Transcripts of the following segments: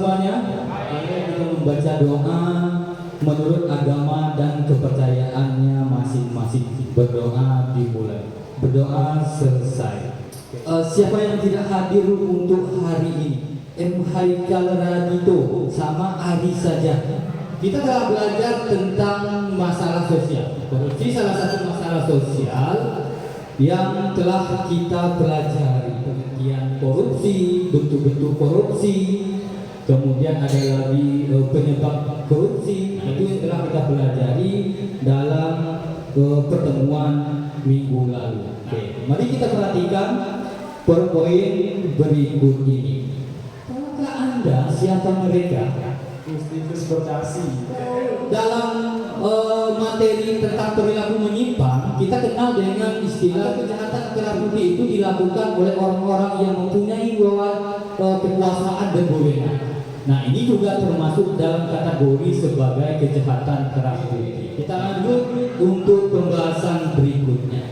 semuanya? Mari kita membaca doa menurut agama dan kepercayaannya masing-masing. Berdoa dimulai. Berdoa selesai. Siapa yang tidak hadir untuk hari ini? Haikal Radito sama Ari saja. Kita telah belajar tentang masalah sosial. Korupsi salah satu masalah sosial yang telah kita pelajari. Pengertian korupsi, bentuk-bentuk korupsi, kemudian ada lagi penyebab korupsi. Itu yang telah kita pelajari dalam pertemuan minggu lalu. Oke, mari kita perhatikan poin berikut ini. Tahukah Anda siapa mereka? Justinus Bocasi. Dalam materi tentang perilaku menyimpang, kita kenal dengan istilah kejahatan kerah putih itu dilakukan oleh orang-orang yang mempunyai kekuasaan dan wewenang. Nah, ini juga termasuk dalam kategori sebagai kejahatan kerah putih. Kita lanjut untuk pembahasan berikutnya.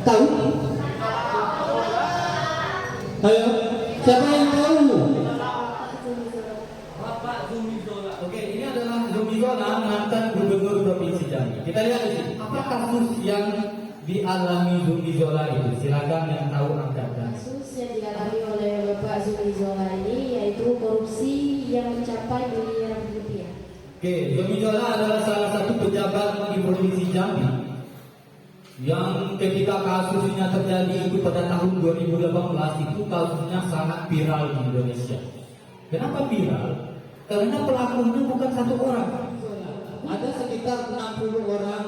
Tahu? Ayo, siapa yang tahu? Oke, ini adalah Zumi Zola, mantan gubernur provinsi Jambi. Kita lihat di sini. Apa kasus yang dialami Zumi Zola itu? Silakan yang tahu angkatkan. Kasus yang dialami oleh Bapak Zumi Zola ini yaitu korupsi yang mencapai miliaran rupiah. Oke, Zumi Zola adalah salah satu pejabat di provinsi Jambi yang ketika kasusnya terjadi itu pada tahun 2018 itu kasusnya sangat viral di Indonesia. Kenapa viral? Karena pelakunya bukan satu orang. Ada sekitar 60 orang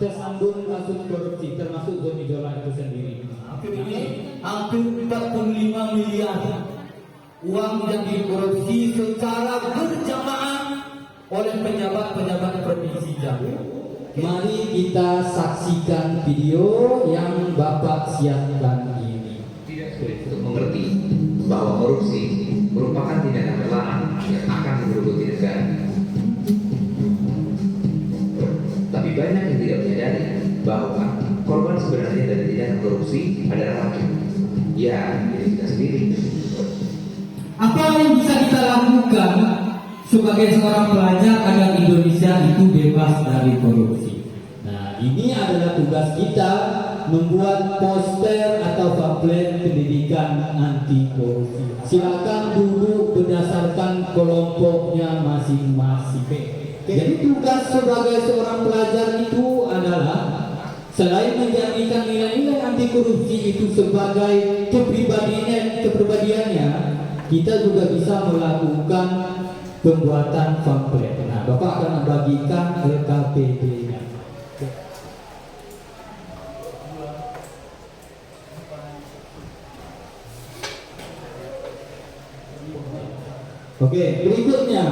tersandung kasus korupsi, termasuk Zumi Zola itu sendiri. Hampir 45 miliar uang yang dikorupsi secara berjamaah oleh pejabat-pejabat provinsi Jambi. Mari kita saksikan video yang Bapak siapkan ini. Tidak sulit untuk mengerti bahwa korupsi merupakan tindakan terlarang yang akan menggerogoti negara. Tapi banyak yang tidak menyadari bahwa korban sebenarnya dari tindakan korupsi adalah rakyat. Ya, diri kita sendiri. Apa yang bisa kita lakukan sebagai seorang pelajar agar Indonesia itu bebas dari korupsi? Nah, ini adalah tugas kita, membuat poster atau pamflet pendidikan anti korupsi. Silakan duduk berdasarkan kelompoknya masing-masing. Jadi tugas sebagai seorang pelajar itu adalah selain menjadikan nilai-nilai anti korupsi itu sebagai kepribadiannya, kita juga bisa melakukan pembuatan pamflet. Nah, Bapak akan membagikan LKPD-nya. Oke, berikutnya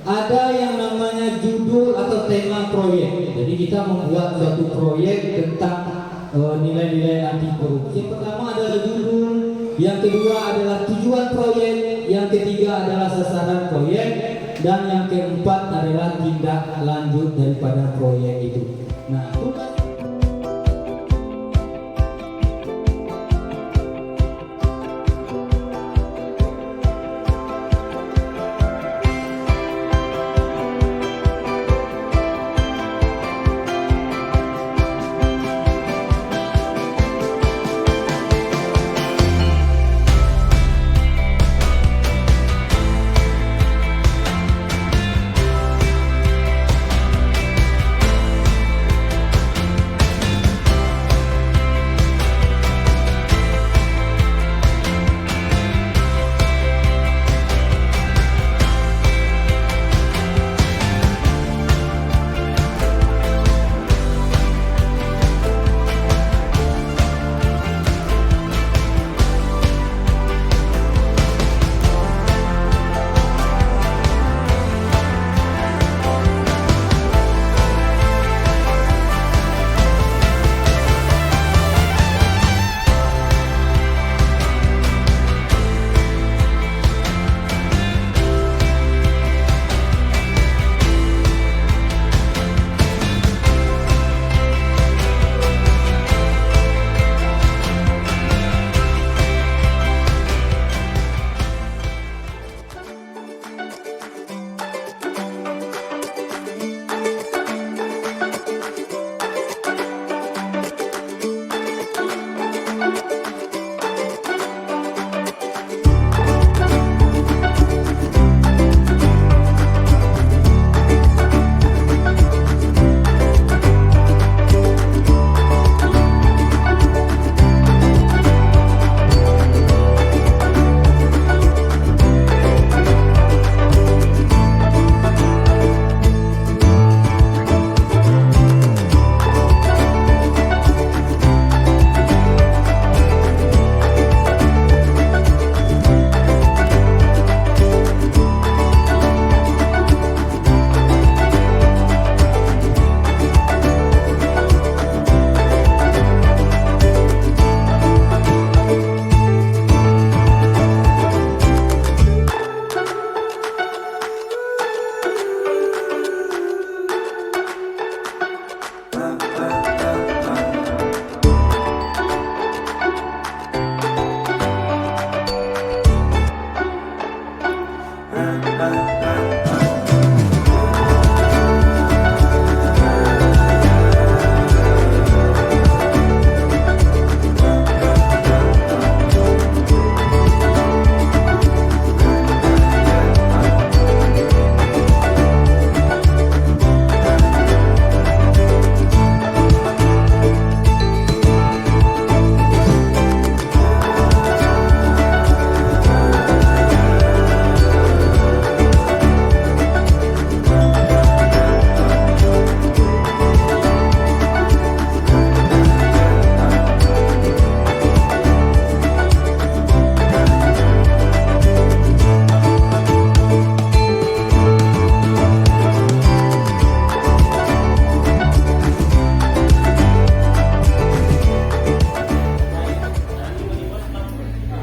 ada yang namanya judul atau tema proyek. Jadi kita membuat suatu proyek tentang nilai-nilai anti korupsi. Yang pertama adalah judul, yang kedua adalah tujuan proyek, yang ketiga adalah sasaran proyek, dan yang keempat adalah tindak lanjut daripada proyek itu. Nah, tugas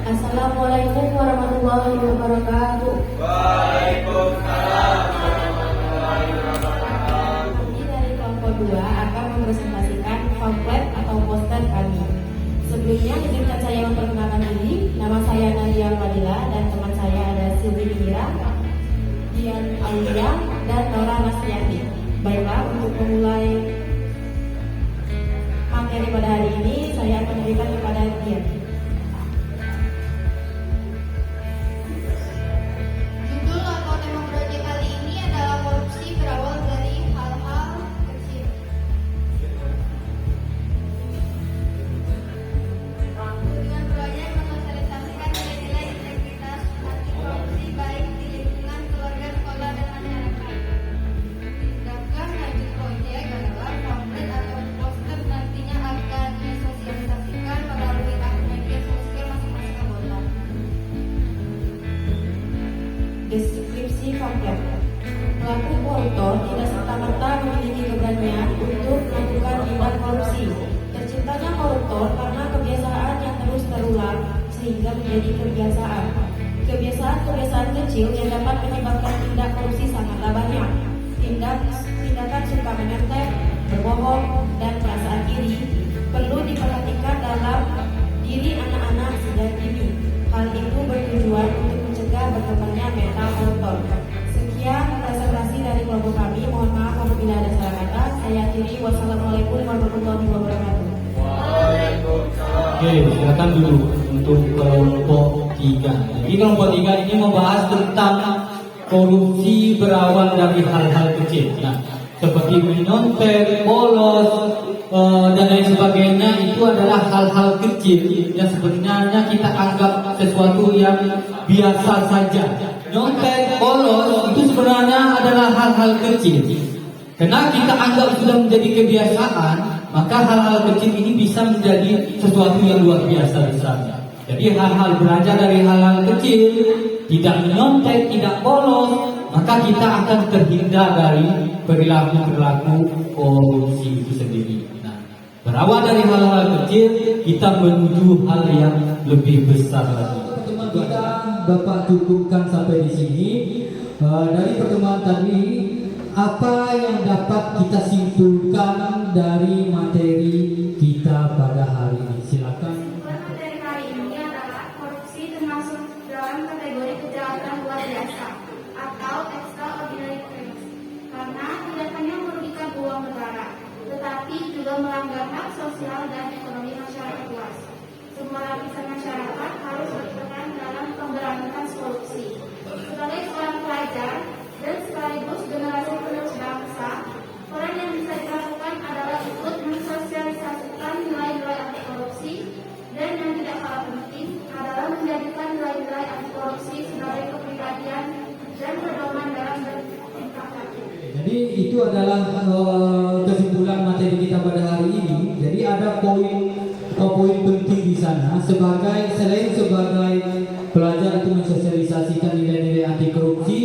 Assalamualaikum warahmatullahi wabarakatuh. Kami dari kelompok 2 akan mempresentasikan pamflet atau poster kami. Sebelumnya izinkan saya memperkenalkan diri. Nama saya Nadia Fadila dan teman saya ada Silvi Mira, Dian Aulia, dan Nora Nasriati. Baiklah, untuk memulai materi pada hari ini, saya akan memberikan kepada Dian. Judul atau tema proyek kali ini adalah korupsi berawal dari hal-hal kecil. Dengan proyek mensosialisasikan nilai-nilai integritas anti korupsi baik di lingkungan keluarga, sekolah, dan masyarakat. Tindakan lanjut proyek adalah pamflet atau poster nantinya akan disosialisasikan melalui akun media sosial masing-masing anggota. Deskripsi pamflet. Pelaku koruptor tidak serta-merta memiliki keberanian untuk melakukan tindak korupsi. Terciptanya koruptor karena kebiasaan yang terus terulang sehingga menjadi kebiasaan. Kebiasaan-kebiasaan kecil yang dapat menyebabkan tindak korupsi sangatlah banyak. Tindakan suka menenteng, berbohong, dan perasaan iri perlu diperhatikan dalam diri anak-anak sejak dini. Hal itu bertujuan untuk mencegah berkembangnya mental koruptor. Sekian presentasi dari kelompok kami. Mohon maaf apabila ada salah kata. Saya akhiri. Wassalamualaikum warahmatullahi wabarakatuh. Oke, silakan dulu untuk kelompok 3. Jadi kelompok 3 ini membahas tentang korupsi berawal dari hal-hal kecil. Nah, seperti menyontek, bolos, dan lain sebagainya, itu adalah hal-hal kecil yang sebenarnya kita anggap sesuatu yang biasa saja. Nyontek, bolos itu sebenarnya adalah hal-hal kecil. Karena kita anggap sudah menjadi kebiasaan, maka hal-hal kecil ini bisa menjadi sesuatu yang luar biasa besarnya. Jadi hal-hal belajar dari hal-hal kecil, tidak menyontek, tidak bolos, maka kita akan terhindar dari perilaku-perilaku korupsi itu sendiri. Nah, berawal dari hal-hal kecil, kita menuju hal yang lebih besar lagi. Pertemuan kita Bapak cukupkan sampai di sini. Dari pertemuan tadi, apa yang dapat kita simpulkan dari materi kita pada hari ini? Silakan. Materi kali ini adalah korupsi termasuk dalam kategori kejahatan luar biasa atau extraordinary crimes karena tidak hanya merugikan uang negara, tetapi juga melanggar hak sosial dan ekonomi masyarakat luas. Semua lapisan masyarakat harus berperan dalam pemberantasan korupsi. Sebagai seorang pelajar dan sekaligus generasi penerus bangsa, peran yang bisa dilakukan adalah ikut mensosialisasikan nilai-nilai anti korupsi, dan yang tidak kalah penting adalah menjadikan nilai-nilai anti korupsi sebagai kepribadian dan pedoman dalam bertingkah laku. Jadi itu adalah kesimpulan materi kita pada hari ini. Jadi ada poin penting di sana. Selain sebagai pelajar itu mensosialisasikan nilai-nilai anti korupsi,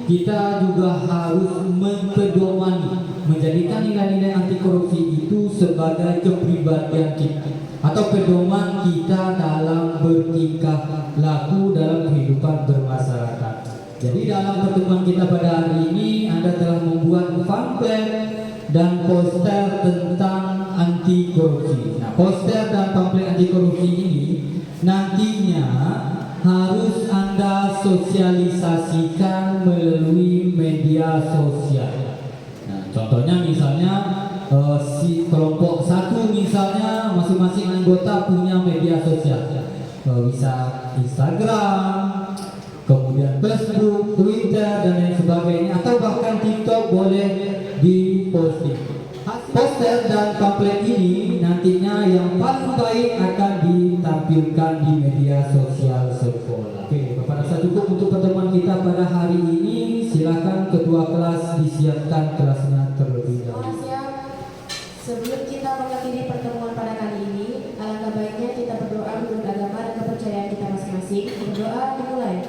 kita juga harus mempedomani, menjadikan nilai-nilai anti korupsi itu sebagai kepribadian kita atau pedoman kita dalam bertingkah laku dalam kehidupan bermasyarakat. Jadi dalam pertemuan kita pada hari ini, Anda telah membuat pamflet dan poster tentang anti korupsi. Nah, poster dan pamflet anti korupsi ini nantinya harus Anda sosialisasikan melalui media sosial. Nah, contohnya misalnya si kelompok satu misalnya masing-masing anggota punya media sosial, bisa Instagram, kemudian Facebook, Twitter dan lain sebagainya, atau bahkan TikTok boleh diposting. Poster dan pamflet ini nantinya yang paling baik akan ditampilkan di media sosial sekolah. Oke, Bapak rasa cukup untuk pertemuan kita pada hari ini. Silakan ketua kelas disiapkan kelasnya terlebih dahulu. Siap. Sebelum kita mengakhiri pertemuan pada kali ini, alangkah baiknya kita berdoa menurut agama dan kepercayaan kita masing-masing. Berdoa dimulai.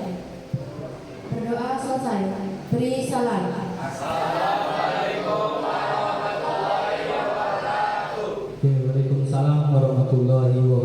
Berdoa selesai. Beri salam. Oke, Waalaikumsalam warahmatullahi wabarakatuh.